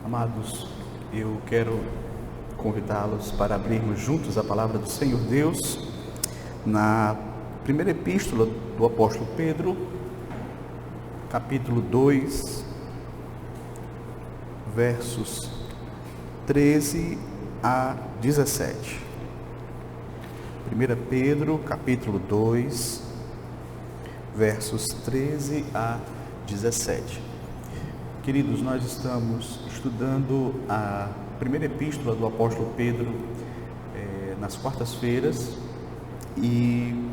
Amados, eu quero convidá-los para abrirmos juntos a palavra do Senhor Deus na primeira epístola do apóstolo Pedro, capítulo 2, versos 13 a 17. 1 Pedro, capítulo 2, versos 13 a 17. Queridos, nós estamos estudando a primeira epístola do apóstolo Pedro nas quartas-feiras, e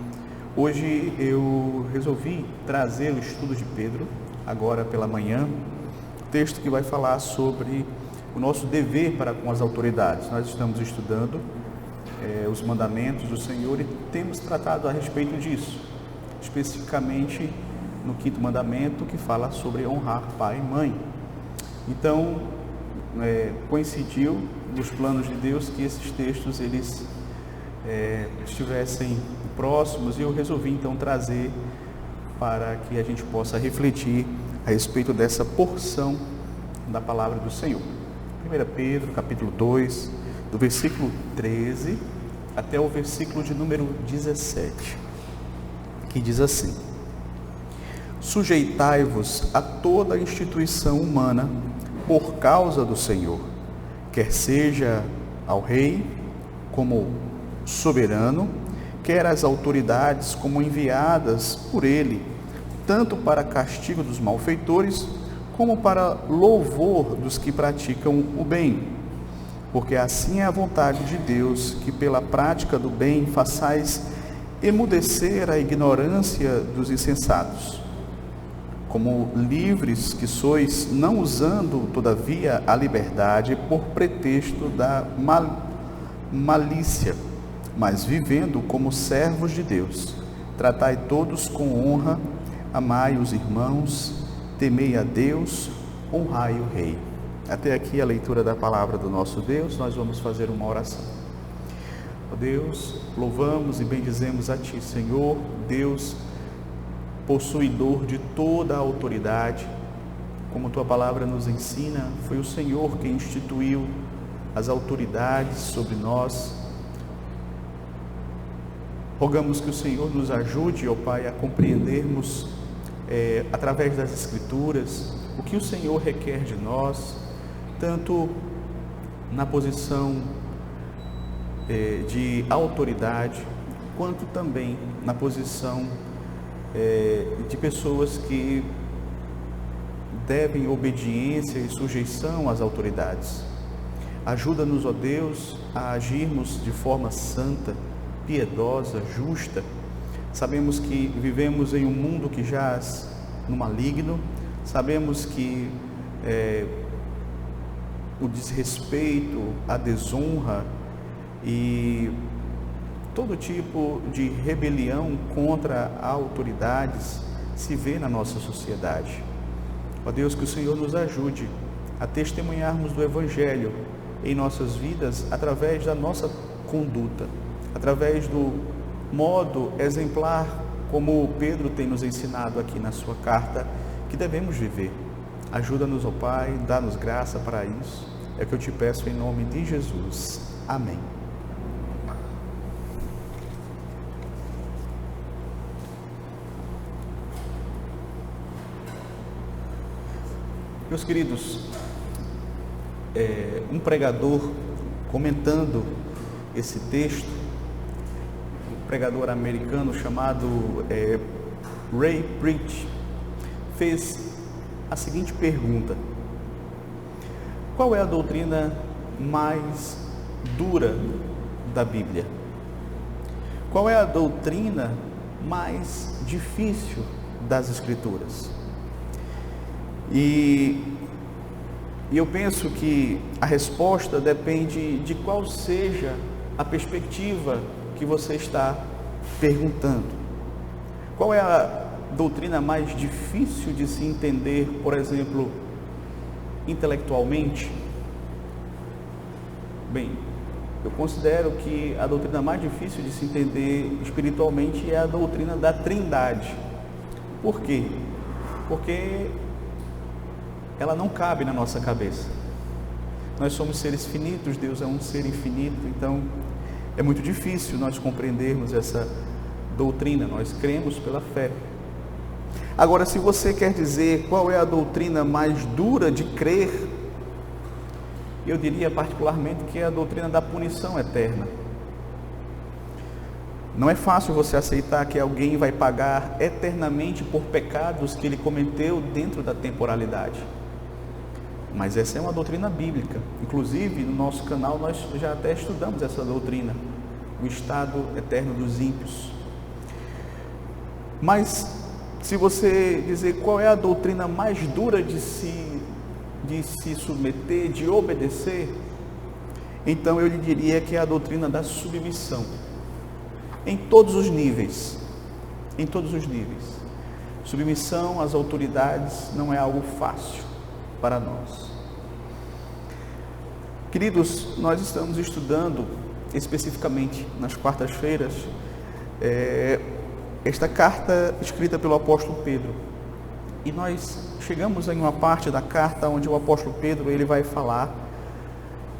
hoje eu resolvi trazer o estudo de Pedro, agora pela manhã, texto que vai falar sobre o nosso dever para com as autoridades. Nós estamos estudando os mandamentos do Senhor e temos tratado a respeito disso, especificamente no quinto mandamento, que fala sobre honrar pai e mãe. Então, coincidiu nos planos de Deus que esses textos eles estivessem próximos, e eu resolvi então trazer para que a gente possa refletir a respeito dessa porção da palavra do Senhor. 1 Pedro, capítulo 2, do versículo 13 até o versículo de número 17, que diz assim: Sujeitai-vos a toda instituição humana por causa do Senhor, quer seja ao rei como soberano, quer às autoridades como enviadas por ele, tanto para castigo dos malfeitores, como para louvor dos que praticam o bem. Porque assim é a vontade de Deus, que pela prática do bem façais emudecer a ignorância dos insensatos. Como livres que sois, não usando, todavia, a liberdade por pretexto da malícia, mas vivendo como servos de Deus. Tratai todos com honra, amai os irmãos, temei a Deus, honrai o Rei. Até aqui a leitura da palavra do nosso Deus. Nós vamos fazer uma oração. Ó Deus, louvamos e bendizemos a Ti, Senhor, Deus possuidor de toda a autoridade. Como Tua palavra nos ensina, foi o Senhor quem instituiu as autoridades sobre nós. Rogamos que o Senhor nos ajude, ó Pai, a compreendermos através das Escrituras o que o Senhor requer de nós, tanto na posição de autoridade, quanto também na posição de pessoas que devem obediência e sujeição às autoridades. Ajuda-nos, ó Deus, a agirmos de forma santa, piedosa, justa. Sabemos que vivemos em um mundo que jaz no maligno, sabemos que o desrespeito, a desonra e todo tipo de rebelião contra autoridades se vê na nossa sociedade. Ó Deus, que o Senhor nos ajude a testemunharmos do Evangelho em nossas vidas através da nossa conduta, através do modo exemplar, como Pedro tem nos ensinado aqui na sua carta, que devemos viver. Ajuda-nos, ó Pai, dá-nos graça para isso. É o que eu te peço em nome de Jesus. Amém. Meus queridos, um pregador comentando esse texto, um pregador americano chamado Ray Preach, fez a seguinte pergunta: qual é a doutrina mais dura da Bíblia? Qual é a doutrina mais difícil das Escrituras? E eu penso que a resposta depende de qual seja a perspectiva que você está perguntando. Qual é a doutrina mais difícil de se entender, por exemplo, intelectualmente? Bem, eu considero que a doutrina mais difícil de se entender espiritualmente é a doutrina da Trindade. Por quê? Porque ela não cabe na nossa cabeça. nós somos seres finitos, Deus é um ser infinito, então é muito difícil nós compreendermos essa doutrina, nós cremos pela fé. Agora, se você quer dizer qual é a doutrina mais dura de crer, eu diria particularmente que é a doutrina da punição eterna. Não é fácil você aceitar que alguém vai pagar eternamente por pecados que ele cometeu dentro da temporalidade. Mas essa é uma doutrina bíblica. Inclusive, no nosso canal nós já até estudamos essa doutrina, o estado eterno dos ímpios. Mas, se você dizer qual é a doutrina mais dura de se submeter, de obedecer, então eu lhe diria que é a doutrina da submissão. Em todos os níveis. Em todos os níveis. Submissão às autoridades não é algo fácil para nós. Queridos, nós estamos estudando especificamente nas quartas-feiras esta carta escrita pelo apóstolo Pedro. E nós chegamos em uma parte da carta onde o apóstolo Pedro ele vai falar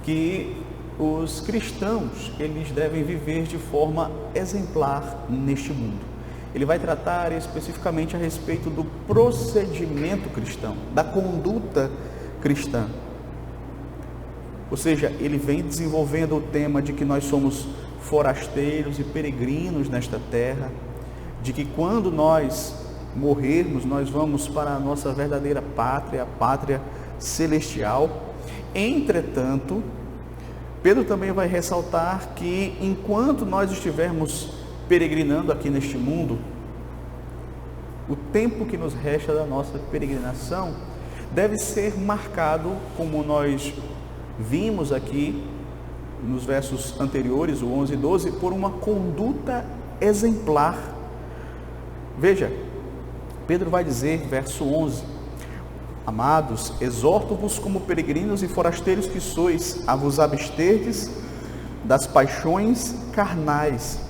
que os cristãos eles devem viver de forma exemplar neste mundo. Ele vai tratar especificamente a respeito do procedimento cristão, da conduta cristã. Ou seja, ele vem desenvolvendo o tema de que nós somos forasteiros e peregrinos nesta terra, de que quando nós morrermos, nós vamos para a nossa verdadeira pátria, a pátria celestial. Entretanto, Pedro também vai ressaltar que enquanto nós estivermos peregrinando aqui neste mundo, o tempo que nos resta da nossa peregrinação deve ser marcado, como nós vimos aqui nos versos anteriores, o 11 e 12, por uma conduta exemplar. Veja, Pedro vai dizer, verso 11: Amados, exorto-vos como peregrinos e forasteiros que sois, a vos absterdes das paixões carnais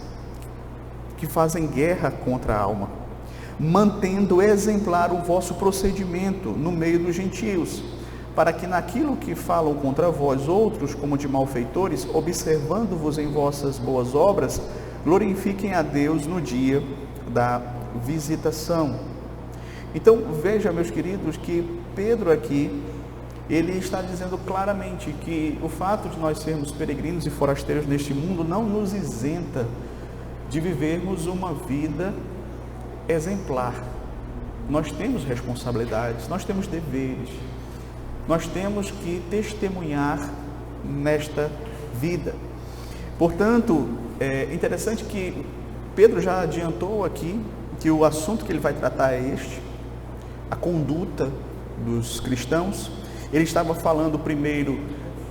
que fazem guerra contra a alma, mantendo exemplar o vosso procedimento no meio dos gentios, para que naquilo que falam contra vós outros, como de malfeitores, observando-vos em vossas boas obras, glorifiquem a Deus no dia da visitação. Então veja, meus queridos, que Pedro aqui, ele está dizendo claramente que o fato de nós sermos peregrinos e forasteiros neste mundo não nos isenta de vivermos uma vida exemplar. Nós temos responsabilidades, nós temos deveres, nós temos que testemunhar nesta vida. Portanto, é interessante que Pedro já adiantou aqui que o assunto que ele vai tratar é este, a conduta dos cristãos. Ele estava falando primeiro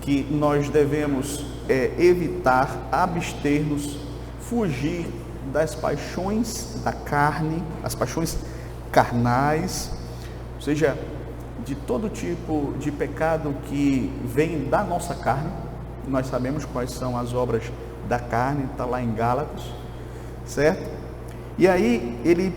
que nós devemos evitar, abster-nos, fugir das paixões da carne, as paixões carnais, ou seja, de todo tipo de pecado que vem da nossa carne. Nós sabemos quais são as obras da carne, está lá em Gálatas, certo? E aí ele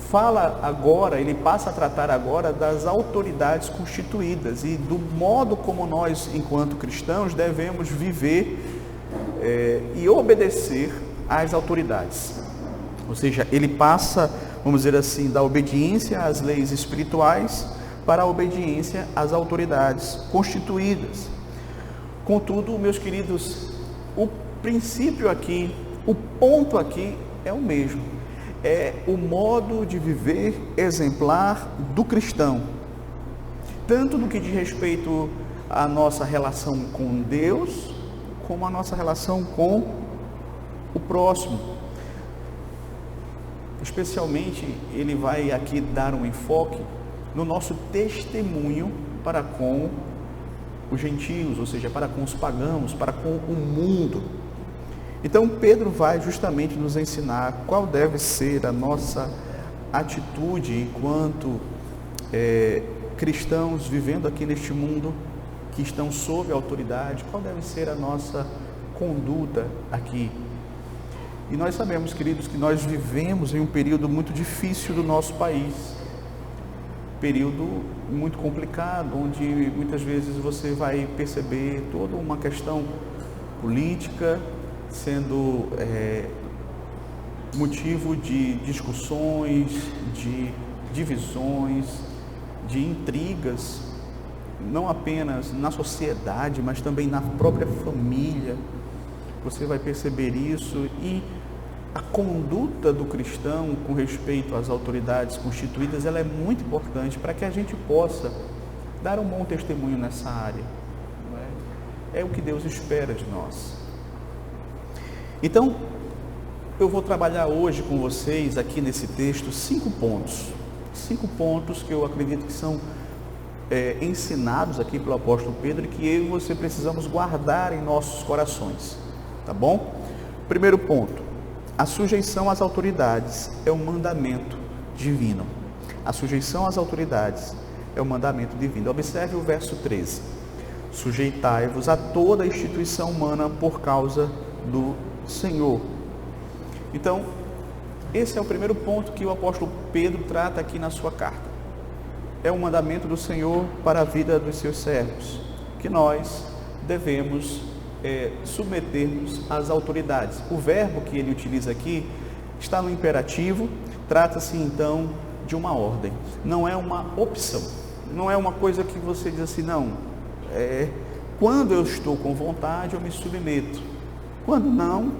fala agora, ele passa a tratar agora das autoridades constituídas e do modo como nós, enquanto cristãos, devemos viver e obedecer às autoridades. Ou seja, ele passa, vamos dizer assim, da obediência às leis espirituais para a obediência às autoridades constituídas. Contudo, meus queridos, o princípio aqui, o ponto aqui é o mesmo. É o modo de viver exemplar do cristão, tanto no que diz respeito à nossa relação com Deus, como a nossa relação com o próximo. Especialmente, ele vai aqui dar um enfoque no nosso testemunho para com os gentios, ou seja, para com os pagãos, para com o mundo. Então Pedro vai justamente nos ensinar qual deve ser a nossa atitude enquanto cristãos vivendo aqui neste mundo, que estão sob a autoridade, qual deve ser a nossa conduta aqui. E nós sabemos, queridos, que nós vivemos em um período muito difícil do nosso país. período muito complicado, onde muitas vezes você vai perceber toda uma questão política sendo motivo de discussões, de divisões, de intrigas, não apenas na sociedade, mas também na própria família. Você vai perceber isso, e a conduta do cristão com respeito às autoridades constituídas, ela é muito importante para que a gente possa dar um bom testemunho nessa área. Não é? É o que Deus espera de nós. Então, eu vou trabalhar hoje com vocês aqui nesse texto 5 pontos. 5 pontos que eu acredito que são ensinados aqui pelo apóstolo Pedro e que eu e você precisamos guardar em nossos corações. Tá bom? Primeiro ponto: a sujeição às autoridades é um mandamento divino. A sujeição às autoridades é um mandamento divino. Observe o verso 13. Sujeitai-vos a toda a instituição humana por causa do Senhor. Então, esse é o primeiro ponto que o apóstolo Pedro trata aqui na sua carta. É um mandamento do Senhor para a vida dos seus servos, que nós devemos submetermos às autoridades. O verbo que ele utiliza aqui está no imperativo, trata-se então de uma ordem, não é uma opção, não é uma coisa que você diz assim, não, quando eu estou com vontade eu me submeto, quando não,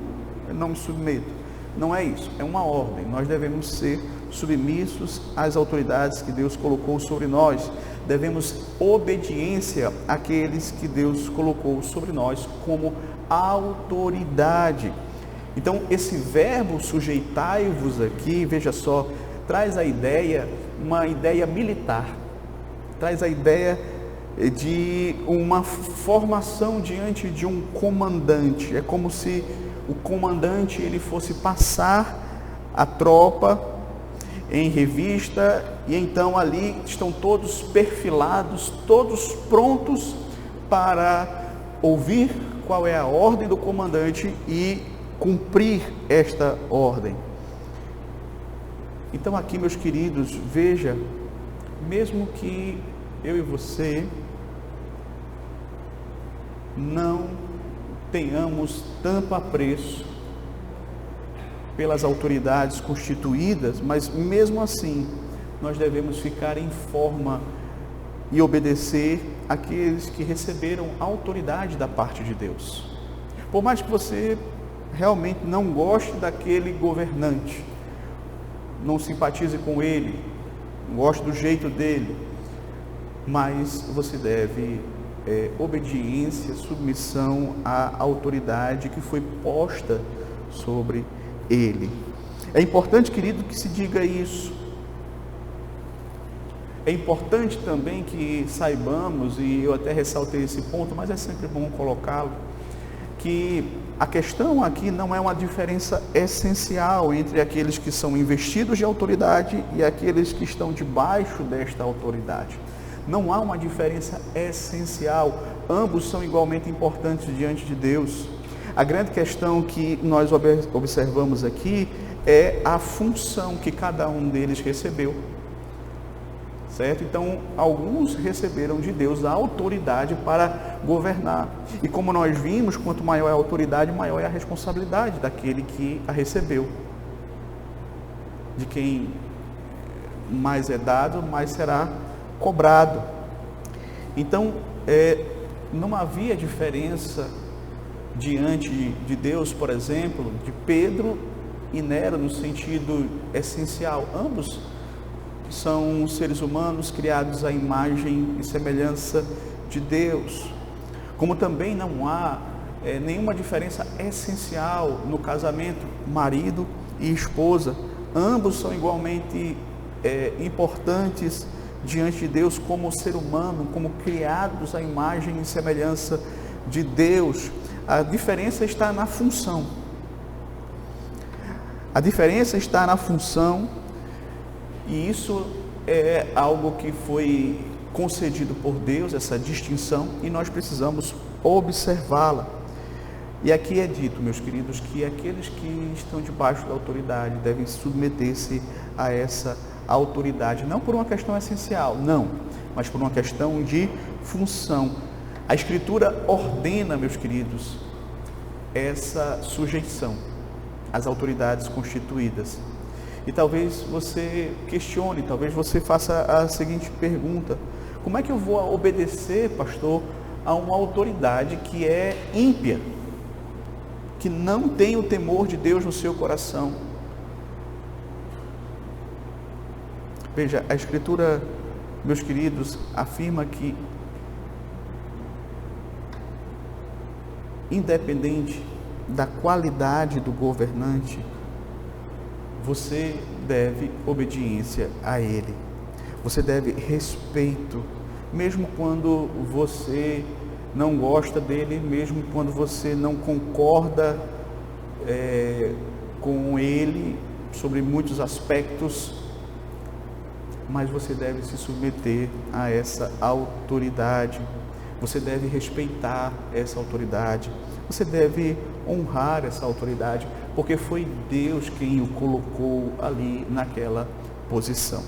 eu não me submeto. Não é isso, é uma ordem. Nós devemos ser submissos às autoridades que Deus colocou sobre nós. Devemos obediência àqueles que Deus colocou sobre nós como autoridade. Então, esse verbo sujeitai-vos aqui, veja só, traz a ideia, uma ideia militar, traz a ideia de uma formação diante de um comandante. É como se o comandante ele fosse passar a tropa em revista, e então ali estão todos perfilados, todos prontos para ouvir qual é a ordem do comandante e cumprir esta ordem. Então aqui, meus queridos, veja, mesmo que eu e você não tenhamos tanto apreço pelas autoridades constituídas, mas mesmo assim nós devemos ficar em forma e obedecer àqueles que receberam autoridade da parte de Deus. Por mais que você realmente não goste daquele governante, não simpatize com ele, não goste do jeito dele, mas você deve obediência, submissão à autoridade que foi posta sobre ele. É importante, querido, que se diga isso. É importante também que saibamos, e eu até ressaltei esse ponto, mas é sempre bom colocá-lo, que a questão aqui não é uma diferença essencial entre aqueles que são investidos de autoridade e aqueles que estão debaixo desta autoridade. Não há uma diferença essencial, ambos são igualmente importantes diante de Deus. A grande questão que nós observamos aqui é a função que cada um deles recebeu, certo? Então, alguns receberam de Deus a autoridade para governar, e como nós vimos, quanto maior é a autoridade, maior é a responsabilidade daquele que a recebeu. De quem mais é dado, mais será cobrado. Então, não havia diferença diante de Deus, por exemplo, de Pedro e Nero no sentido essencial. Ambos são seres humanos criados à imagem e semelhança de Deus. Como também não há nenhuma diferença essencial no casamento, marido e esposa. Ambos são igualmente importantes diante de Deus como ser humano, como criados à imagem e semelhança de Deus. A diferença está na função. A diferença está na função, e isso é algo que foi concedido por Deus, essa distinção, e nós precisamos observá-la. E aqui é dito, meus queridos, que aqueles que estão debaixo da autoridade devem submeter-se a essa autoridade, não por uma questão essencial, não, mas por uma questão de função. A Escritura ordena, meus queridos, essa sujeição às autoridades constituídas. E talvez você questione, talvez você faça a seguinte pergunta: como é que eu vou obedecer, pastor, a uma autoridade que é ímpia, que não tem o temor de Deus no seu coração? Veja, a Escritura, meus queridos, afirma que, independente da qualidade do governante, você deve obediência a ele. Você deve respeito, mesmo quando você não gosta dele, mesmo quando você não concorda com ele sobre muitos aspectos, mas você deve se submeter a essa autoridade. Você deve respeitar essa autoridade. Você deve honrar essa autoridade, porque foi Deus quem o colocou ali naquela posição.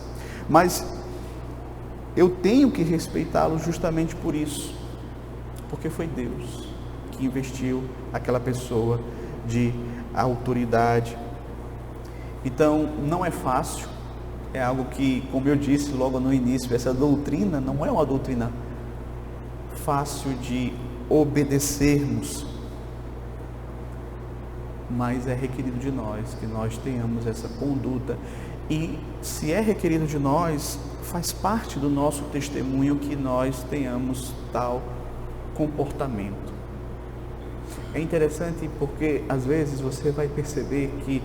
Mas eu tenho que respeitá-lo justamente por isso, porque foi Deus que investiu aquela pessoa de autoridade. Então, não é fácil, é algo que, como eu disse logo no início, essa doutrina não é uma doutrina fácil de obedecermos, mas é requerido de nós que nós tenhamos essa conduta. E se é requerido de nós, faz parte do nosso testemunho que nós tenhamos tal comportamento. É interessante porque às vezes você vai perceber que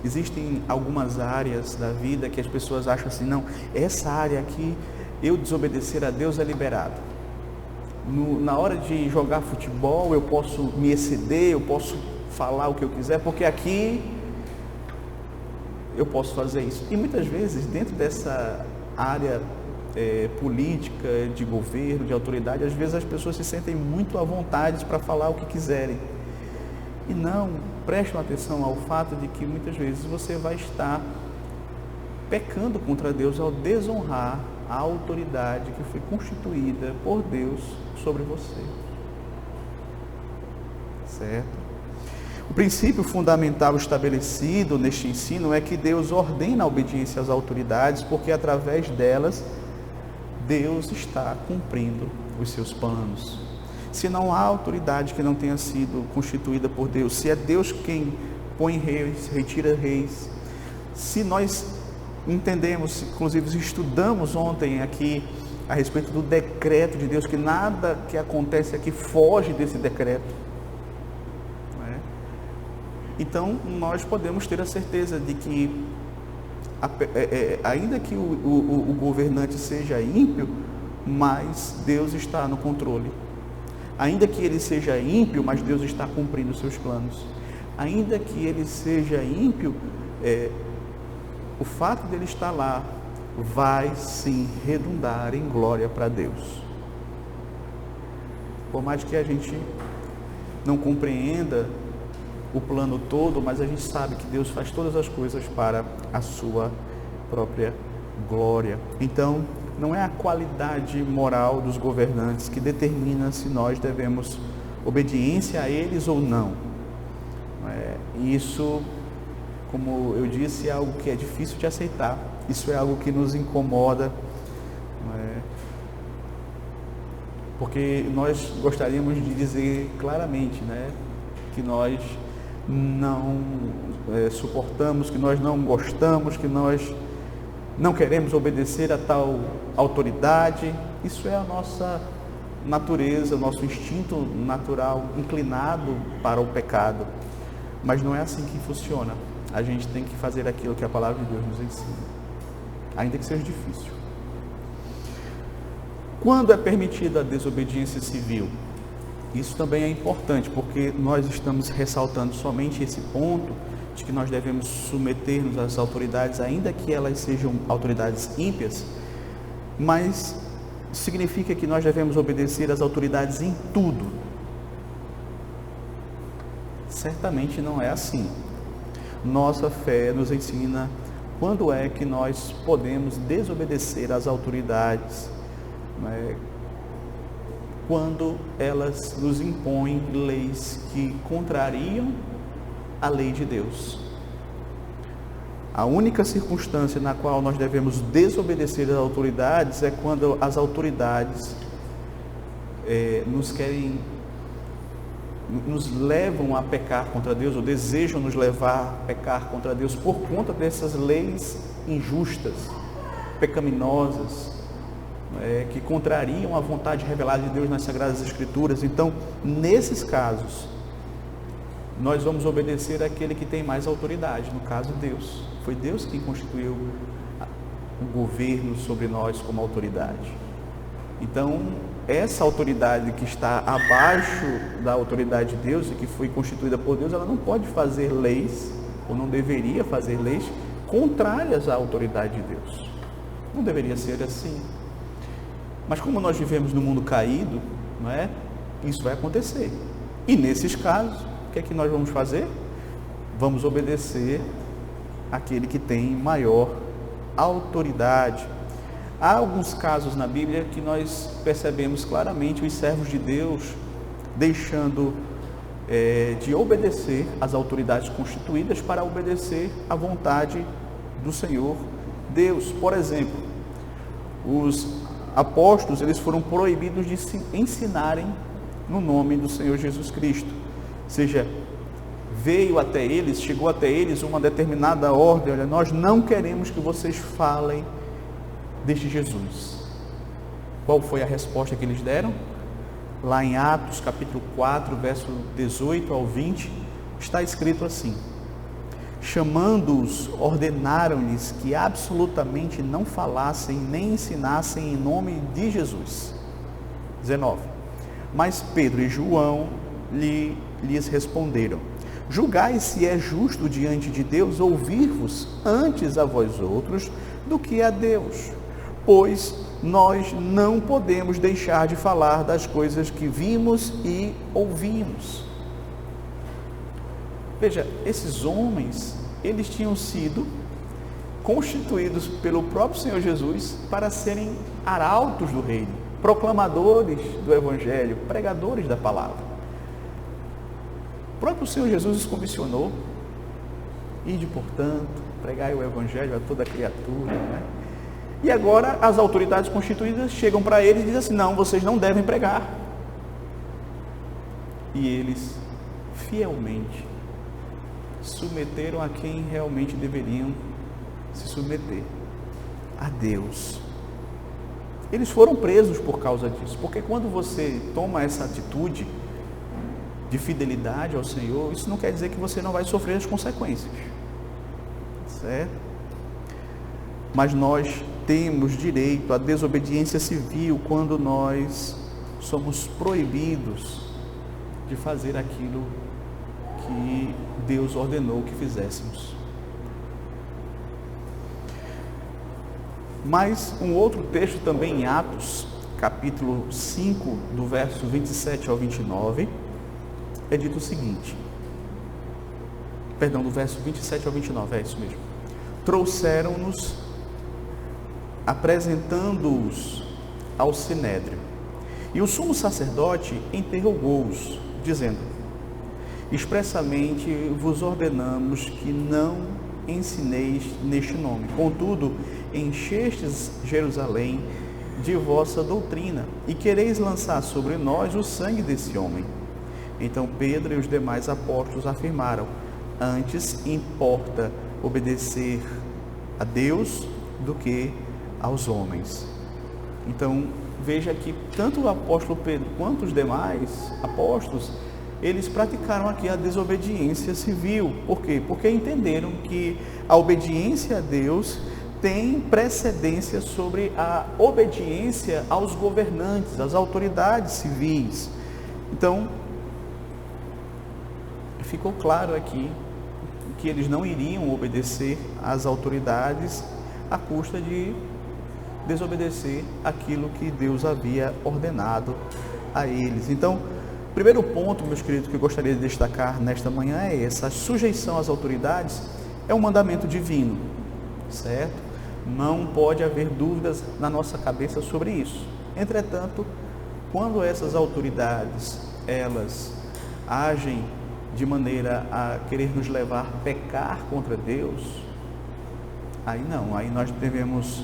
existem algumas áreas da vida que as pessoas acham assim: não, essa área aqui, eu desobedecer a Deus é liberado. Na hora de jogar futebol eu posso me exceder, eu posso falar o que eu quiser, porque aqui eu posso fazer isso. E muitas vezes dentro dessa área política, de governo, de autoridade, às vezes as pessoas se sentem muito à vontade para falar o que quiserem. E não prestam atenção ao fato de que muitas vezes você vai estar pecando contra Deus ao desonrar a autoridade que foi constituída por Deus sobre você. Certo? O princípio fundamental estabelecido neste ensino é que Deus ordena a obediência às autoridades, porque através delas Deus está cumprindo os seus planos. Se não há autoridade que não tenha sido constituída por Deus, se é Deus quem põe reis, retira reis, se nós entendemos, inclusive estudamos ontem aqui a respeito do decreto de Deus, que nada que acontece aqui foge desse decreto, então nós podemos ter a certeza de que, ainda que o governante seja ímpio, mas Deus está no controle. Ainda que ele seja ímpio, mas Deus está cumprindo os seus planos. Ainda que ele seja ímpio, o fato dele estar lá vai sim redundar em glória para Deus. Por mais que a gente não compreenda o plano todo, mas a gente sabe que Deus faz todas as coisas para a sua própria glória. Então, não é a qualidade moral dos governantes que determina se nós devemos obediência a eles ou não. Isso, como eu disse, é algo que é difícil de aceitar. Isso é algo que nos incomoda, porque nós gostaríamos de dizer claramente, que nós não suportamos, que nós não gostamos, que nós não queremos obedecer a tal autoridade. Isso é a nossa natureza, o nosso instinto natural inclinado para o pecado. Mas não é assim que funciona. A gente tem que fazer aquilo que a palavra de Deus nos ensina, ainda que seja difícil. Quando é permitida a desobediência civil? Isso também é importante, porque nós estamos ressaltando somente esse ponto de que nós devemos submeter-nos às autoridades, ainda que elas sejam autoridades ímpias, mas significa que nós devemos obedecer às autoridades em tudo. Certamente não é assim. Nossa fé nos ensina Quando é que nós podemos desobedecer às autoridades? Quando elas nos impõem leis que contrariam a lei de Deus. A única circunstância na qual nós devemos desobedecer às autoridades é quando as autoridades nos levam a pecar contra Deus, ou desejam nos levar a pecar contra Deus por conta dessas leis injustas, pecaminosas, que contrariam a vontade revelada de Deus nas Sagradas Escrituras. Então, nesses casos, nós vamos obedecer àquele que tem mais autoridade, no caso Deus. Foi Deus quem constituiu o governo sobre nós como autoridade. Então, essa autoridade que está abaixo da autoridade de Deus e que foi constituída por Deus, ela não pode fazer leis, ou não deveria fazer leis, contrárias à autoridade de Deus. Não deveria ser assim. Mas como nós vivemos no mundo caído, não é? Isso vai acontecer. E nesses casos, o que é que nós vamos fazer? Vamos obedecer àquele que tem maior autoridade. Há alguns casos na Bíblia que nós percebemos claramente os servos de Deus deixando de obedecer às autoridades constituídas para obedecer à vontade do Senhor Deus. Por exemplo, os apóstolos, eles foram proibidos de se ensinarem no nome do Senhor Jesus Cristo. Ou seja, chegou até eles uma determinada ordem: olha, nós não queremos que vocês falem deste Jesus. Qual foi a resposta que eles deram? Lá em Atos capítulo 4, verso 18 ao 20, está escrito assim: chamando-os, ordenaram-lhes que absolutamente não falassem nem ensinassem em nome de Jesus. 19. Mas Pedro e João lhes responderam: julgai se é justo diante de Deus ouvir-vos antes a vós outros do que a Deus, pois nós não podemos deixar de falar das coisas que vimos e ouvimos. Veja, esses homens, eles tinham sido constituídos pelo próprio Senhor Jesus para serem arautos do reino, proclamadores do Evangelho, pregadores da palavra. O próprio Senhor Jesus os comissionou: ide, portanto, pregai o Evangelho a toda criatura, né? E agora as autoridades constituídas chegam para eles e dizem assim: não, vocês não devem pregar. E eles fielmente submeteram a quem realmente deveriam se submeter, a Deus. Eles foram presos por causa disso, porque quando você toma essa atitude de fidelidade ao Senhor, isso não quer dizer que você não vai sofrer as consequências, certo? Mas nós temos direito à desobediência civil quando nós somos proibidos de fazer aquilo que Deus ordenou que fizéssemos. Mas um outro texto também em Atos, capítulo 5, do verso 27 ao 29, é dito o seguinte, do verso 27 ao 29, é isso mesmo: trouxeram-nos, apresentando-os ao Sinédrio, e o sumo sacerdote interrogou-os, dizendo: expressamente vos ordenamos que não ensineis neste nome, contudo enchestes Jerusalém de vossa doutrina, e quereis lançar sobre nós o sangue desse homem. Então Pedro e os demais apóstolos afirmaram: antes importa obedecer a Deus do que aos homens. Então veja que tanto o apóstolo Pedro quanto os demais apóstolos, eles praticaram aqui a desobediência civil. Por quê? Porque entenderam que a obediência a Deus tem precedência sobre a obediência aos governantes, às autoridades civis. Então, ficou claro aqui que eles não iriam obedecer às autoridades à custa de desobedecer aquilo que Deus havia ordenado a eles. Então, o primeiro ponto, meus queridos, que eu gostaria de destacar nesta manhã é essa: a sujeição às autoridades é um mandamento divino. certo? Não pode haver dúvidas na nossa cabeça sobre isso. Entretanto, quando essas autoridades, elas agem de maneira a querer nos levar a pecar contra Deus, aí não, aí nós devemos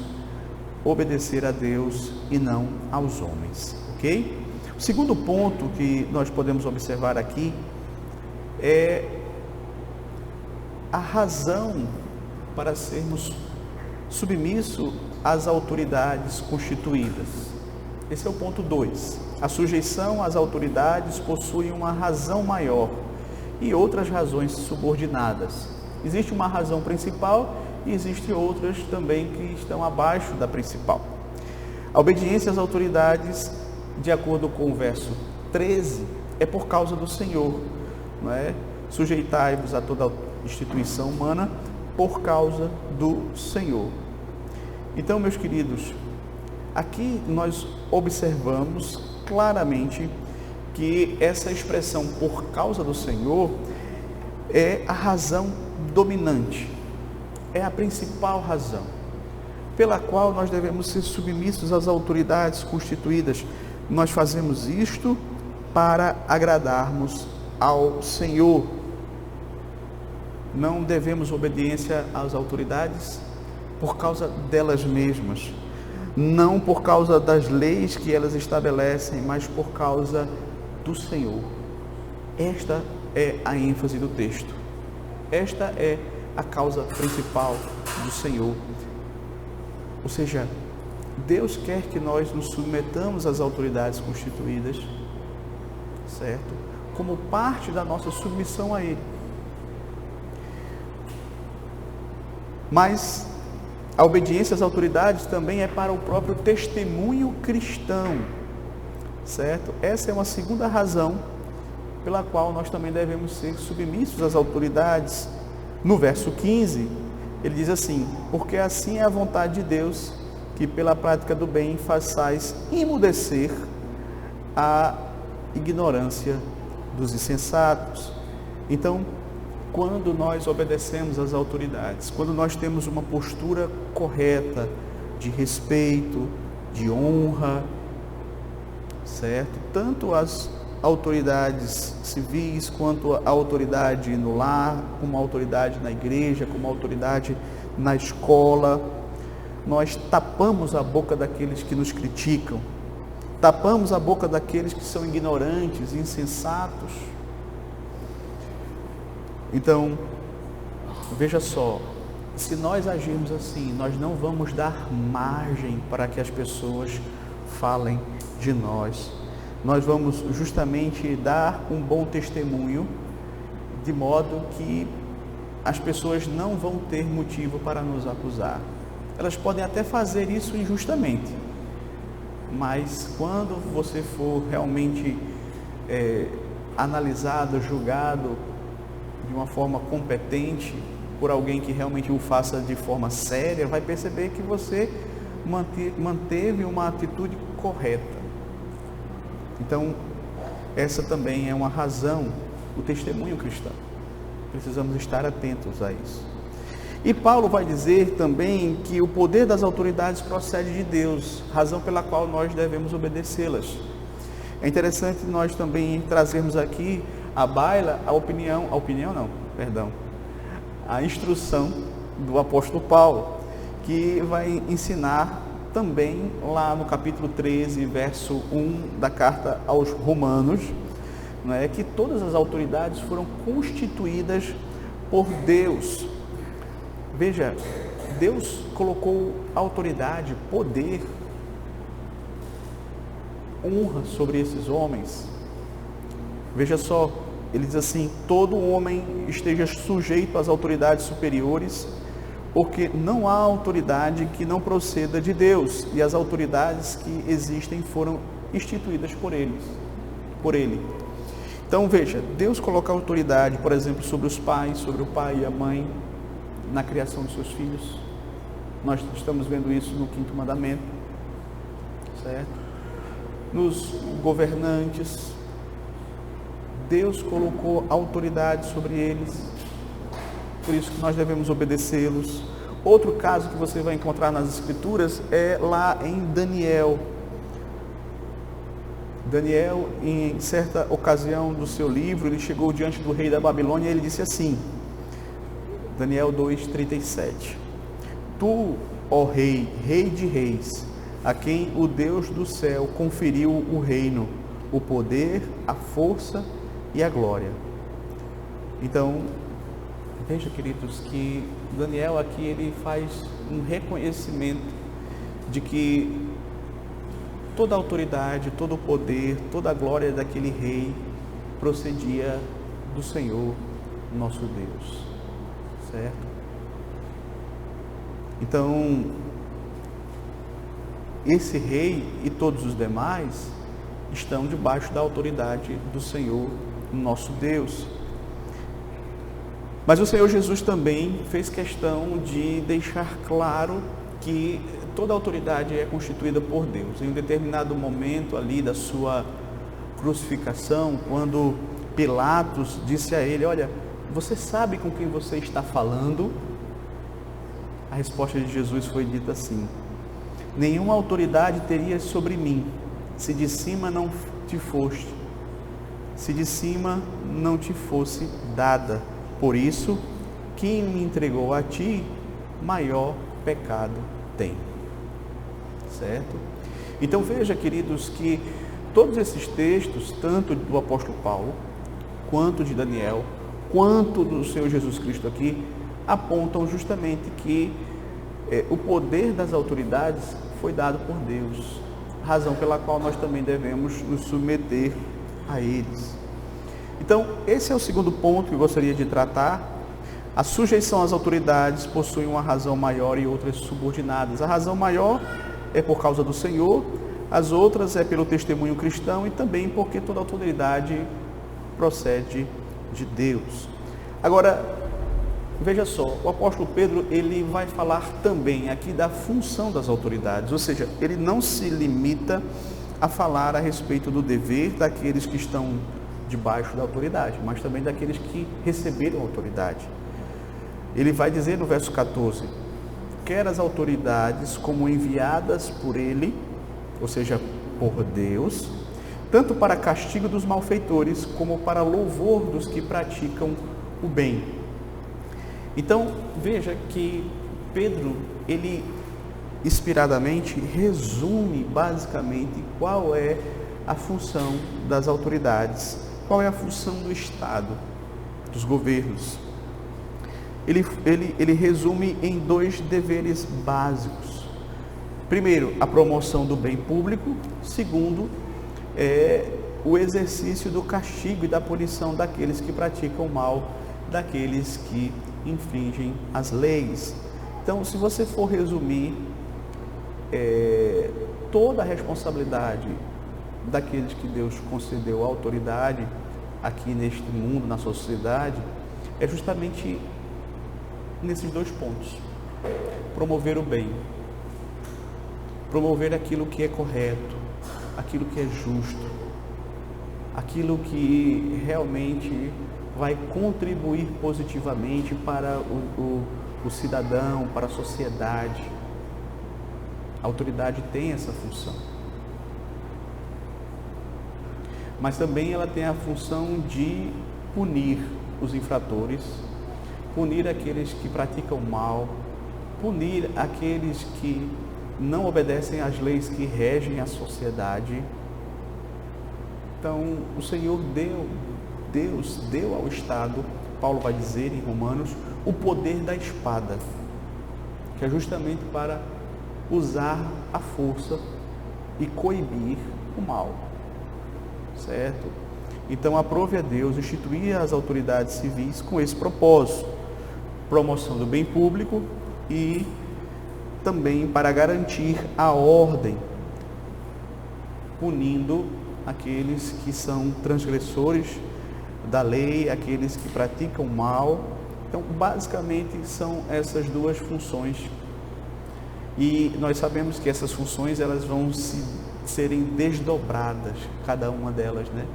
obedecer a Deus e não aos homens, ok? O segundo ponto que nós podemos observar aqui é a razão para sermos submissos às autoridades constituídas. Esse é o ponto 2. A sujeição às autoridades possui uma razão maior e outras razões subordinadas. Existe uma razão principal e existem outras também que estão abaixo da principal. A obediência às autoridades, de acordo com o verso 13, é por causa do Senhor, não é? Sujeitai-vos a toda instituição humana por causa do Senhor. Então, meus queridos, aqui nós observamos claramente que essa expressão por causa do Senhor é a razão dominante, é a principal razão pela qual nós devemos ser submissos às autoridades constituídas. Nós fazemos isto para agradarmos ao Senhor. Não devemos obediência às autoridades por causa delas mesmas, não por causa das leis que elas estabelecem, mas por causa do Senhor. Esta é a ênfase do texto. Esta é a causa principal do Senhor. Ou seja, Deus quer que nós nos submetamos às autoridades constituídas, certo? Como parte da nossa submissão a Ele. Mas a obediência às autoridades também é para o próprio testemunho cristão, certo? Essa é uma segunda razão pela qual nós também devemos ser submissos às autoridades. No verso 15, ele diz assim: porque assim é a vontade de Deus, que pela prática do bem façais emudecer a ignorância dos insensatos. Então, quando nós obedecemos às autoridades, quando nós temos uma postura correta de respeito, de honra, certo? Tanto as autoridades civis, quanto a autoridade no lar, como a autoridade na igreja, como a autoridade na escola, nós tapamos a boca daqueles que nos criticam, tapamos a boca daqueles que são ignorantes, insensatos. Então, veja só, se nós agirmos assim, nós não vamos dar margem para que as pessoas falem de nós. Nós vamos justamente dar um bom testemunho, de modo que as pessoas não vão ter motivo para nos acusar. Elas podem até fazer isso injustamente, mas quando você for realmente analisado, julgado de uma forma competente, por alguém que realmente o faça de forma séria, vai perceber que você manteve uma atitude correta. Então, essa também é uma razão, o testemunho cristão. Precisamos estar atentos a isso. E Paulo vai dizer também que o poder das autoridades procede de Deus, razão pela qual nós devemos obedecê-las. É interessante nós também trazermos aqui à baila a instrução do apóstolo Paulo, que vai ensinar também lá no capítulo 13, verso 1 da carta aos Romanos, que todas as autoridades foram constituídas por Deus. Veja, Deus colocou autoridade, poder, honra sobre esses homens. Veja só, ele diz assim: todo homem esteja sujeito às autoridades superiores, porque não há autoridade que não proceda de Deus, e as autoridades que existem foram instituídas por ele. Então veja, Deus coloca autoridade, por exemplo, sobre os pais, sobre o pai e a mãe, na criação dos seus filhos. Nós estamos vendo isso no 5º mandamento, certo? Nos governantes, Deus colocou autoridade sobre eles, por isso que nós devemos obedecê-los. Outro caso que você vai encontrar nas Escrituras é lá em Daniel. Daniel, em certa ocasião do seu livro, ele chegou diante do rei da Babilônia e ele disse assim, Daniel 2:37, Tu, ó rei, rei de reis, a quem o Deus do céu conferiu o reino, o poder, a força e a glória. Então, veja, queridos, que Daniel aqui ele faz um reconhecimento de que toda a autoridade, todo o poder, toda a glória daquele rei procedia do Senhor, nosso Deus, certo? Então, esse rei e todos os demais estão debaixo da autoridade do Senhor, nosso Deus. Mas o Senhor Jesus também fez questão de deixar claro que toda autoridade é constituída por Deus. Em um determinado momento ali da sua crucificação, quando Pilatos disse a ele, olha, você sabe com quem você está falando? A resposta de Jesus foi dita assim, nenhuma autoridade terias sobre mim, se de cima não te foste, se de cima não te fosse dada. Por isso, quem me entregou a ti, maior pecado tem. Certo? Então veja, queridos, que todos esses textos, tanto do apóstolo Paulo, quanto de Daniel, quanto do Senhor Jesus Cristo aqui, apontam justamente que o poder das autoridades foi dado por Deus, razão pela qual nós também devemos nos submeter a eles. Então, esse é o segundo ponto que eu gostaria de tratar. A sujeição às autoridades possui uma razão maior e outras subordinadas. A razão maior é por causa do Senhor, as outras é pelo testemunho cristão e também porque toda autoridade procede de Deus. Agora, veja só, o apóstolo Pedro, ele vai falar também aqui da função das autoridades, ou seja, ele não se limita a falar a respeito do dever daqueles que estão debaixo da autoridade, mas também daqueles que receberam autoridade. Ele vai dizer no verso 14, quer as autoridades como enviadas por ele, ou seja, por Deus, tanto para castigo dos malfeitores, como para louvor dos que praticam o bem. Então, veja que Pedro, ele inspiradamente resume basicamente qual é a função das autoridades, qual é a função do Estado, dos governos. Ele resume em dois deveres básicos. Primeiro, a promoção do bem público. Segundo, o exercício do castigo e da punição daqueles que praticam o mal, daqueles que infringem as leis. Então, se você for resumir toda a responsabilidade daqueles que Deus concedeu a autoridade aqui neste mundo, na sociedade, é justamente nesses dois pontos: promover o bem, promover aquilo que é correto, aquilo que é justo, aquilo que realmente vai contribuir positivamente para o cidadão, para a sociedade. A autoridade tem essa função. Mas também ela tem a função de punir os infratores, punir aqueles que praticam mal, punir aqueles que não obedecem às leis que regem a sociedade. Então, o Senhor Deus deu ao Estado, Paulo vai dizer em Romanos, o poder da espada, que é justamente para usar a força e coibir o mal, certo? Então, aprove a Deus instituir as autoridades civis com esse propósito, promoção do bem público e também para garantir a ordem, punindo aqueles que são transgressores da lei, aqueles que praticam mal. Então, basicamente, são essas duas funções. E nós sabemos que essas funções, elas vão serem desdobradas, cada uma delas, né?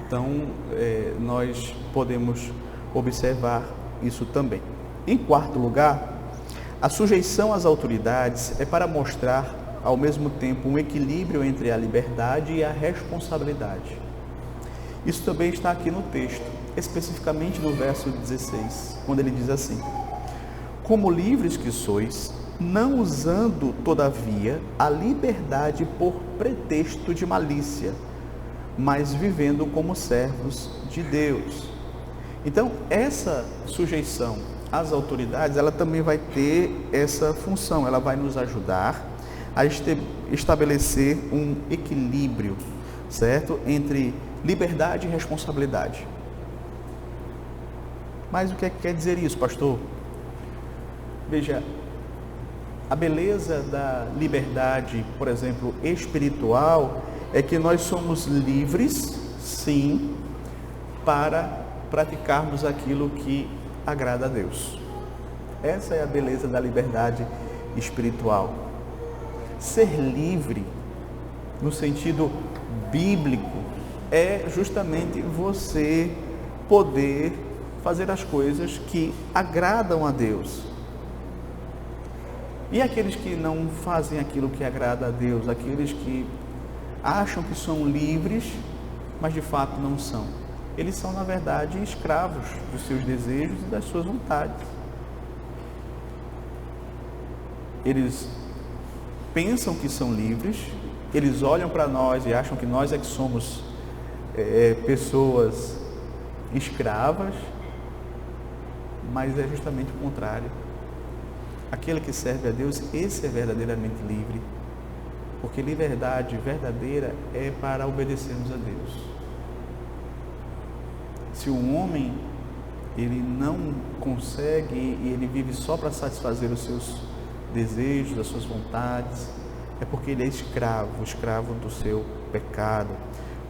Então, nós podemos observar isso também. Em quarto lugar, a sujeição às autoridades é para mostrar, ao mesmo tempo, um equilíbrio entre a liberdade e a responsabilidade. Isso também está aqui no texto, especificamente no verso 16, quando ele diz assim: como livres que sois, não usando, todavia, a liberdade por pretexto de malícia, mas vivendo como servos de Deus. Então, essa sujeição às autoridades, ela também vai ter essa função, ela vai nos ajudar a estabelecer um equilíbrio, certo? Entre liberdade e responsabilidade. Mas o que é que quer dizer isso, pastor? Veja, a beleza da liberdade, por exemplo, espiritual, é que nós somos livres, sim, para praticarmos aquilo que agrada a Deus. Essa é a beleza da liberdade espiritual. Ser livre, no sentido bíblico, é justamente você poder fazer as coisas que agradam a Deus. E aqueles que não fazem aquilo que agrada a Deus, aqueles que acham que são livres, mas de fato não são. Eles são, na verdade, escravos dos seus desejos e das suas vontades. Eles pensam que são livres, eles olham para nós e acham que nós é que somos pessoas escravas, mas é justamente o contrário. Aquele que serve a Deus, esse é verdadeiramente livre, porque liberdade verdadeira é para obedecermos a Deus. Se um homem, ele não consegue e ele vive só para satisfazer os seus desejos, as suas vontades, é porque ele é escravo do seu pecado.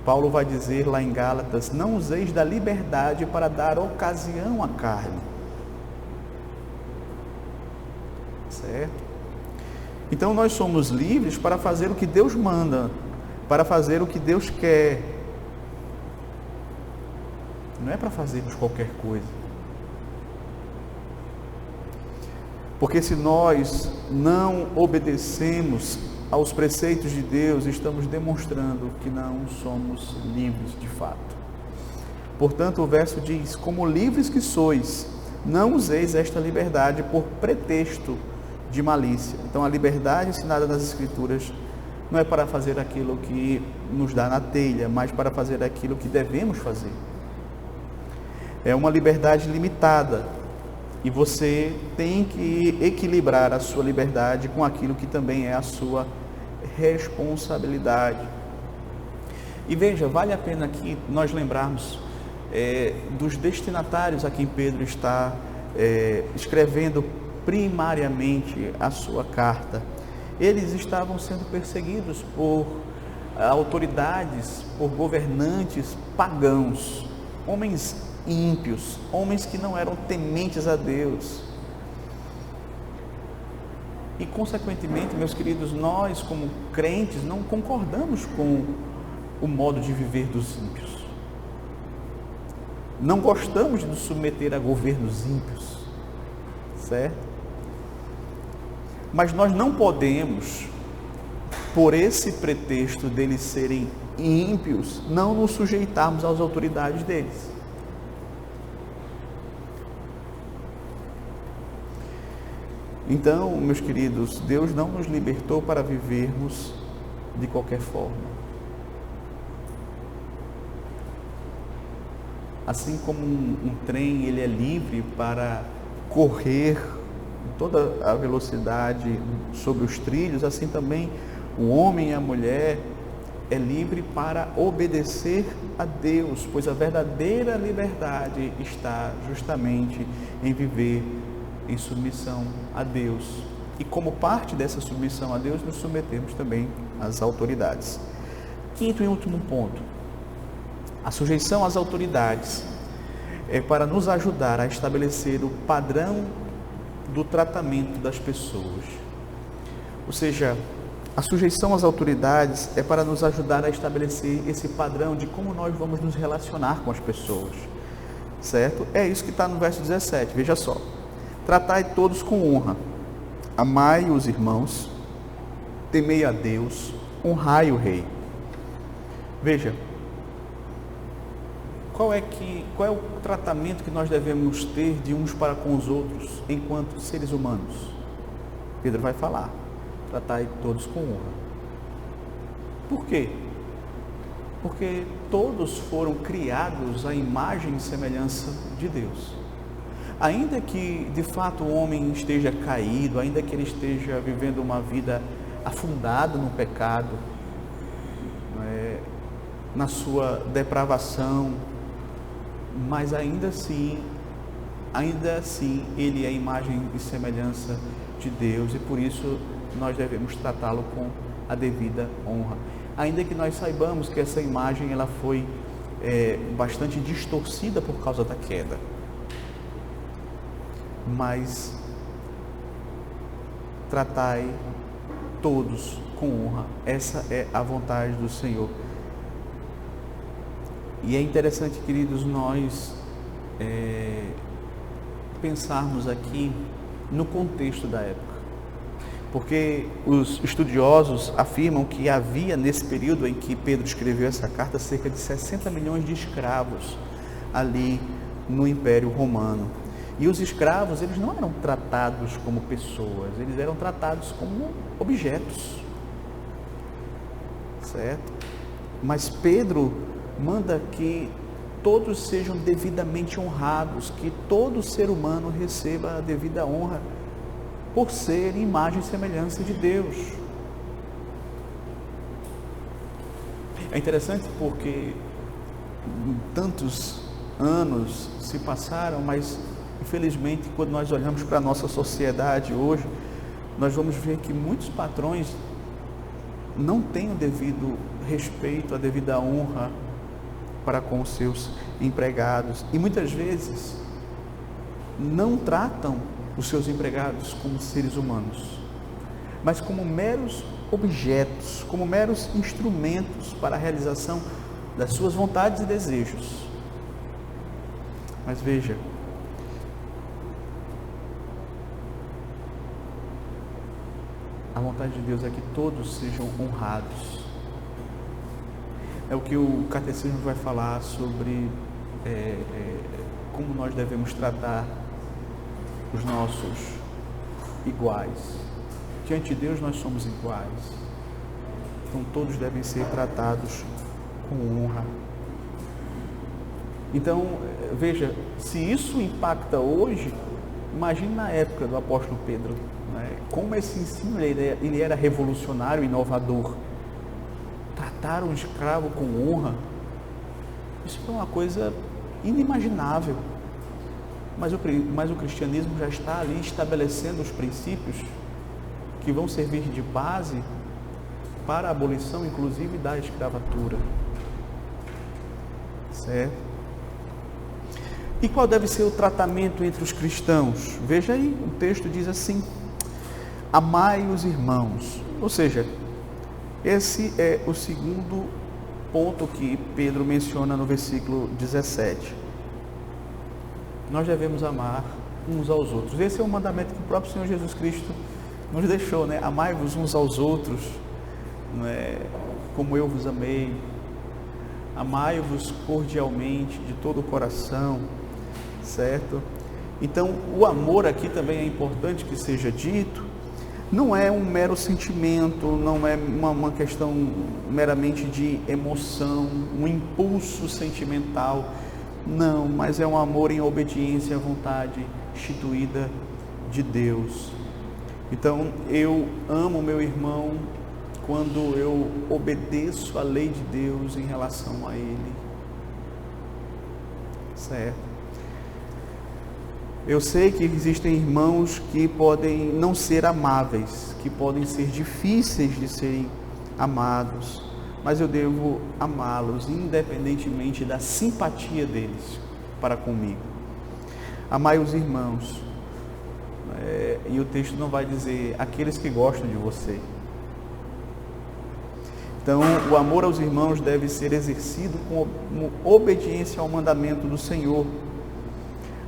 Paulo vai dizer lá em Gálatas: não useis da liberdade para dar ocasião à carne. Certo? Então nós somos livres para fazer o que Deus manda, para fazer o que Deus quer. Não é para fazermos qualquer coisa. Porque se nós não obedecemos aos preceitos de Deus, estamos demonstrando que não somos livres de fato. Portanto, o verso diz: como livres que sois, não useis esta liberdade por pretexto de malícia. Então, a liberdade ensinada nas Escrituras não é para fazer aquilo que nos dá na telha, mas para fazer aquilo que devemos fazer. É uma liberdade limitada e você tem que equilibrar a sua liberdade com aquilo que também é a sua responsabilidade. E veja, vale a pena aqui nós lembrarmos dos destinatários a quem Pedro está escrevendo primariamente a sua carta. Eles estavam sendo perseguidos por autoridades, por governantes pagãos, homens ímpios, homens que não eram tementes a Deus. E consequentemente, meus queridos, nós como crentes não concordamos com o modo de viver dos ímpios. Não gostamos de nos submeter a governos ímpios, certo? Mas nós não podemos, por esse pretexto deles serem ímpios, não nos sujeitarmos às autoridades deles. Então, meus queridos, Deus não nos libertou para vivermos de qualquer forma. Assim como um trem, ele é livre para correr toda a velocidade sobre os trilhos, assim também o homem e a mulher é livre para obedecer a Deus, pois a verdadeira liberdade está justamente em viver em submissão a Deus. E como parte dessa submissão a Deus, nos submetemos também às autoridades. Quinto e último ponto. A sujeição às autoridades é para nos ajudar a estabelecer o padrão do tratamento das pessoas. Ou seja, a sujeição às autoridades é para nos ajudar a estabelecer esse padrão de como nós vamos nos relacionar com as pessoas. Certo? É isso que está no verso 17, veja só. Tratai todos com honra, amai os irmãos, temei a Deus, honrai o rei. Veja, qual é o tratamento que nós devemos ter de uns para com os outros enquanto seres humanos? Pedro vai falar, tratai todos com honra. Por quê? Porque todos foram criados à imagem e semelhança de Deus. Ainda que de fato o homem esteja caído, ainda que ele esteja vivendo uma vida afundada no pecado, na sua depravação, mas ainda assim ele é a imagem e semelhança de Deus, e por isso nós devemos tratá-lo com a devida honra. Ainda que nós saibamos que essa imagem ela foi bastante distorcida por causa da queda, mas tratai todos com honra. Essa é a vontade do Senhor. E é interessante, queridos, nós pensarmos aqui no contexto da época, porque os estudiosos afirmam que havia nesse período em que Pedro escreveu essa carta cerca de 60 milhões de escravos ali no Império Romano. E os escravos, eles não eram tratados como pessoas, eles eram tratados como objetos, certo? Mas Pedro manda que todos sejam devidamente honrados, que todo ser humano receba a devida honra por ser imagem e semelhança de Deus. É interessante porque tantos anos se passaram, mas infelizmente quando nós olhamos para a nossa sociedade hoje, nós vamos ver que muitos patrões não têm o devido respeito, a devida honra para com os seus empregados, e muitas vezes não tratam os seus empregados como seres humanos, mas como meros objetos, como meros instrumentos para a realização das suas vontades e desejos. Mas veja, a vontade de Deus é que todos sejam honrados. É o que o catecismo vai falar sobre como nós devemos tratar os nossos iguais. Diante de Deus nós somos iguais. Então todos devem ser tratados com honra. Então, veja, se isso impacta hoje, imagine na época do apóstolo Pedro, né? Como esse ensino ele era revolucionário, inovador. Tratar um escravo com honra, isso é uma coisa inimaginável. Mas o cristianismo já está ali estabelecendo os princípios que vão servir de base para a abolição, inclusive, da escravatura. Certo? E qual deve ser o tratamento entre os cristãos? Veja aí, o texto diz assim: amai os irmãos. Ou seja, esse é o segundo ponto que Pedro menciona no versículo 17. Nós devemos amar uns aos outros. Esse é o mandamento que o próprio Senhor Jesus Cristo nos deixou, né? Amai-vos uns aos outros, né? Como eu vos amei. Amai-vos cordialmente, de todo o coração, certo? Então, o amor aqui também é importante que seja dito. Não é um mero sentimento, não é uma questão meramente de emoção, um impulso sentimental. Não, mas é um amor em obediência à vontade instituída de Deus. Então, eu amo meu irmão quando eu obedeço à lei de Deus em relação a ele. Certo? Eu sei que existem irmãos que podem não ser amáveis, que podem ser difíceis de serem amados, mas eu devo amá-los, independentemente da simpatia deles para comigo. Amai os irmãos. E o texto não vai dizer aqueles que gostam de você. Então, o amor aos irmãos deve ser exercido com obediência ao mandamento do Senhor.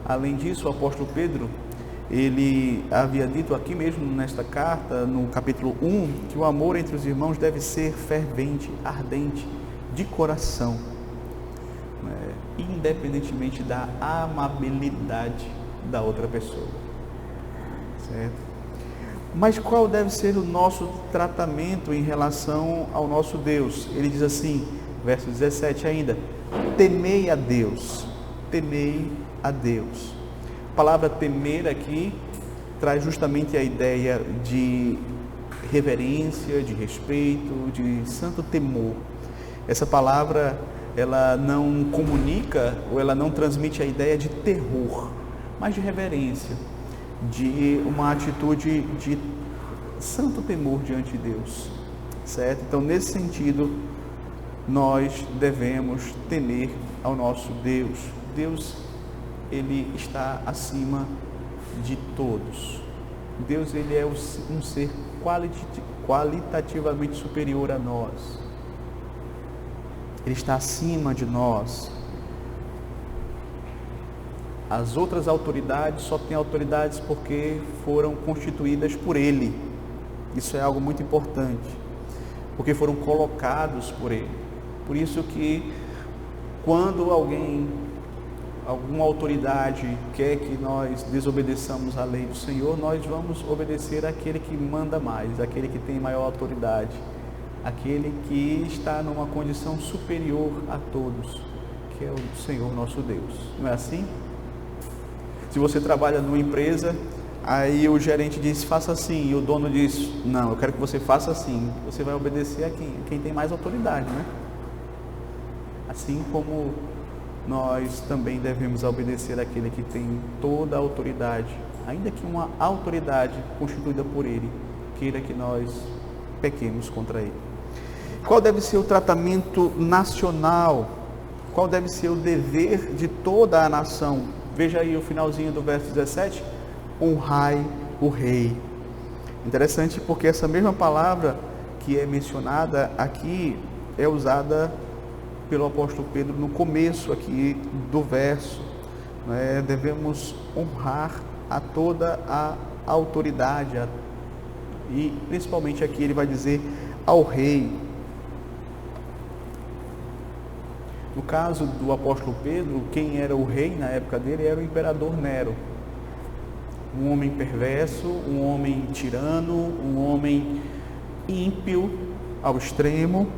Além disso, o apóstolo Pedro, ele havia dito aqui mesmo nesta carta, no capítulo 1, que o amor entre os irmãos deve ser fervente, ardente, de coração, né? Independentemente da amabilidade da outra pessoa, certo? Mas qual deve ser o nosso tratamento em relação ao nosso Deus? Ele diz assim, verso 17 ainda, temei a Deus, temei a Deus. A palavra temer aqui traz justamente a ideia de reverência, de respeito, de santo temor. Essa palavra, ela não comunica ou ela não transmite a ideia de terror, mas de reverência, de uma atitude de santo temor diante de Deus, certo? Então, nesse sentido, nós devemos temer ao nosso Deus. Deus, ele está acima de todos. Deus, ele é um ser qualitativamente superior a nós. Ele está acima de nós. As outras autoridades só têm autoridades porque foram constituídas por Ele. Isso é algo muito importante, porque foram colocados por Ele. Por isso que quando alguma autoridade quer que nós desobedeçamos a lei do Senhor, nós vamos obedecer àquele que manda mais, àquele que tem maior autoridade, aquele que está numa condição superior a todos, que é o Senhor nosso Deus. Não é assim? Se você trabalha numa empresa, aí o gerente diz, faça assim, e o dono diz, não, eu quero que você faça assim, você vai obedecer a quem tem mais autoridade, né? Assim como nós também devemos obedecer àquele que tem toda a autoridade, ainda que uma autoridade constituída por Ele queira que nós pequemos contra Ele. Qual deve ser o tratamento nacional? Qual deve ser o dever de toda a nação? Veja aí o finalzinho do verso 17, honrai o rei. Interessante porque essa mesma palavra que é mencionada aqui é usada pelo apóstolo Pedro no começo aqui do verso, né? Devemos honrar a toda a autoridade, e principalmente aqui ele vai dizer ao rei. No caso do apóstolo Pedro, quem era o rei na época dele era o imperador Nero, um homem perverso, um homem tirano, um homem ímpio ao extremo.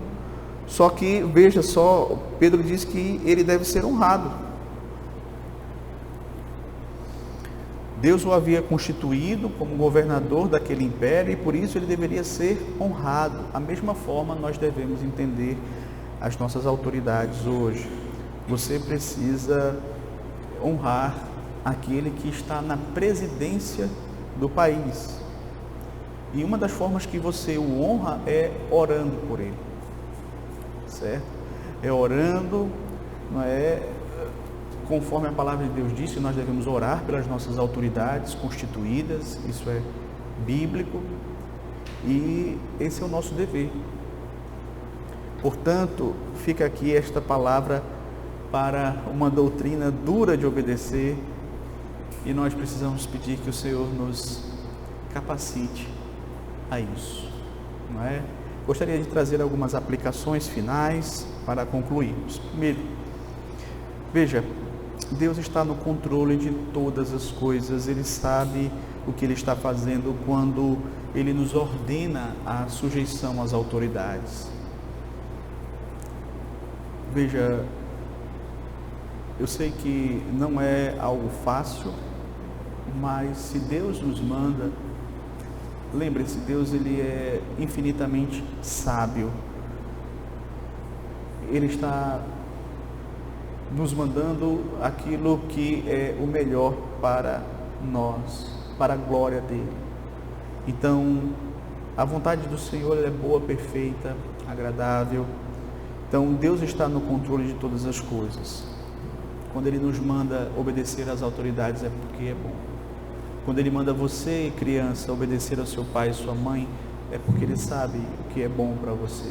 Só que, veja só, Pedro diz que ele deve ser honrado. Deus o havia constituído como governador daquele império e por isso ele deveria ser honrado. Da mesma forma, nós devemos entender as nossas autoridades hoje. Você precisa honrar aquele que está na presidência do país. E uma das formas que você o honra é orando por ele. Certo? É orando, não é? Conforme a palavra de Deus disse, nós devemos orar pelas nossas autoridades constituídas, isso é bíblico, e esse é o nosso dever. Portanto, fica aqui esta palavra para uma doutrina dura de obedecer, e nós precisamos pedir que o Senhor nos capacite a isso, não é? Gostaria de trazer algumas aplicações finais para concluirmos. Primeiro, veja, Deus está no controle de todas as coisas. Ele sabe o que Ele está fazendo quando Ele nos ordena a sujeição às autoridades. Veja, eu sei que não é algo fácil, mas se Deus nos manda, lembre-se, Deus, ele é infinitamente sábio. Ele está nos mandando aquilo que é o melhor para nós, para a glória dele. Então, a vontade do Senhor é boa, perfeita, agradável. Então, Deus está no controle de todas as coisas. Quando Ele nos manda obedecer às autoridades, é porque é bom. Quando Ele manda você, criança, obedecer ao seu pai e sua mãe, é porque Ele sabe o que é bom para você.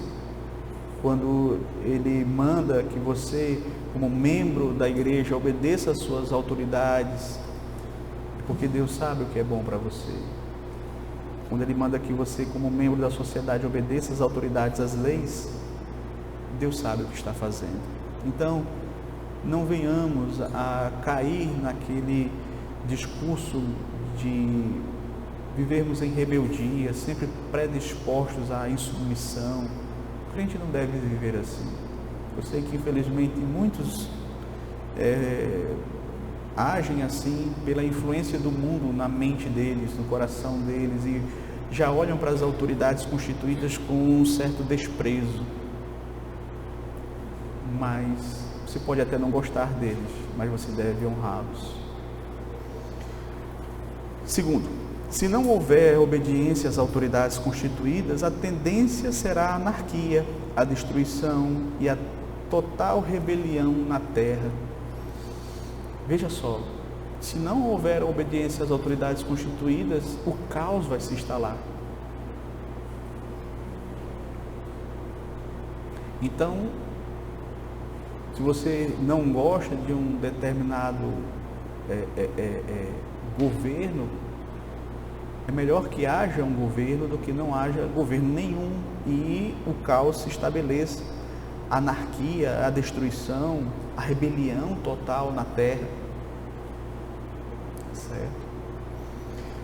Quando Ele manda que você, como membro da igreja, obedeça às suas autoridades, Porque Deus sabe o que é bom para você. Quando Ele manda que você, como membro da sociedade, obedeça às autoridades, às leis, Deus sabe o que está fazendo. Então, não venhamos a cair naquele discurso de vivermos em rebeldia, sempre predispostos à insubmissão. O crente não deve viver assim. Eu sei que, infelizmente, muitos agem assim pela influência do mundo na mente deles, no coração deles, e já olham para as autoridades constituídas com um certo desprezo. Mas você pode até não gostar deles, mas você deve honrá-los. Segundo, se não houver obediência às autoridades constituídas, a tendência será a anarquia, a destruição e a total rebelião na terra. Veja só, se não houver obediência às autoridades constituídas, o caos vai se instalar. Então, se você não gosta de um determinado governo, é melhor que haja um governo do que não haja governo nenhum e o caos se estabeleça, a anarquia, a destruição, a rebelião total na terra. Certo?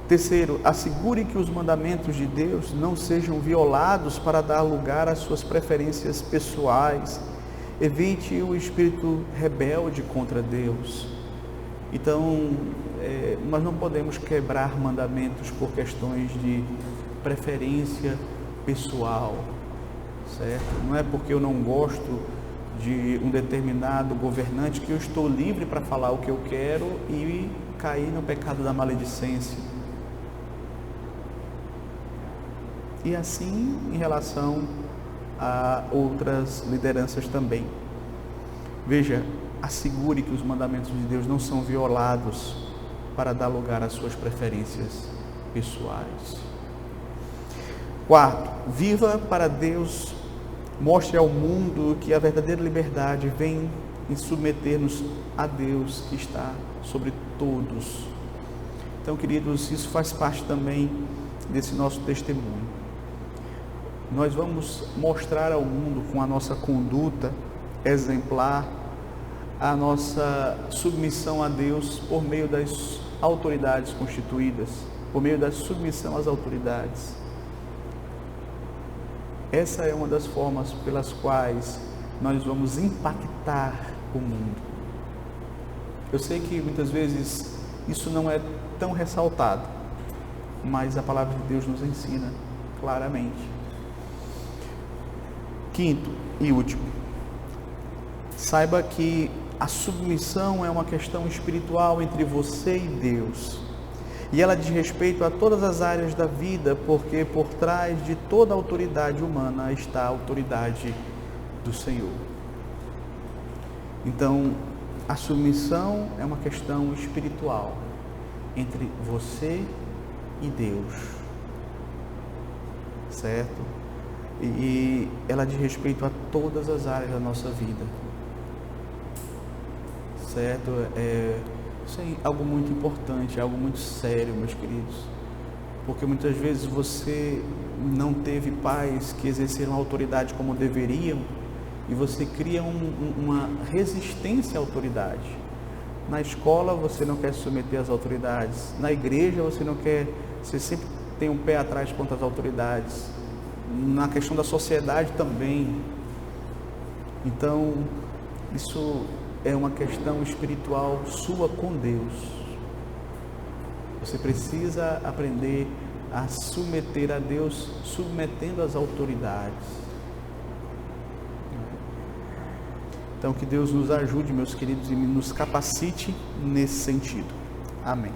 Terceiro, assegure que os mandamentos de Deus não sejam violados para dar lugar às suas preferências pessoais. Evite o espírito rebelde contra Deus. Então, nós não podemos quebrar mandamentos por questões de preferência pessoal, certo? Não é porque eu não gosto de um determinado governante que eu estou livre para falar o que eu quero e cair no pecado da maledicência. E assim em relação a outras lideranças também. Veja, assegure que os mandamentos de Deus não são violados para dar lugar às suas preferências pessoais. Quarto, viva para Deus, mostre ao mundo que a verdadeira liberdade vem em submeter-nos a Deus que está sobre todos. Então, queridos, isso faz parte também desse nosso testemunho. Nós vamos mostrar ao mundo com a nossa conduta exemplar a nossa submissão a Deus por meio das autoridades constituídas, por meio da submissão às autoridades. Essa é uma das formas pelas quais nós vamos impactar o mundo. Eu sei que muitas vezes isso não é tão ressaltado, mas a palavra de Deus nos ensina claramente. Quinto e último, saiba que a submissão é uma questão espiritual entre você e Deus. E ela diz respeito a todas as áreas da vida, porque por trás de toda autoridade humana está a autoridade do Senhor. Então, a submissão é uma questão espiritual entre você e Deus, certo? E ela diz respeito a todas as áreas da nossa vida, certo? Isso é algo muito importante, algo muito sério, meus queridos, porque muitas vezes você não teve pais que exerceram autoridade como deveriam e você cria uma resistência à autoridade. Na escola você não quer se submeter às autoridades, na igreja você sempre tem um pé atrás contra as autoridades, na questão da sociedade também. Então, isso é uma questão espiritual sua com Deus. Você precisa aprender a submeter a Deus, submetendo as autoridades. Então, que Deus nos ajude, meus queridos, e nos capacite nesse sentido. Amém.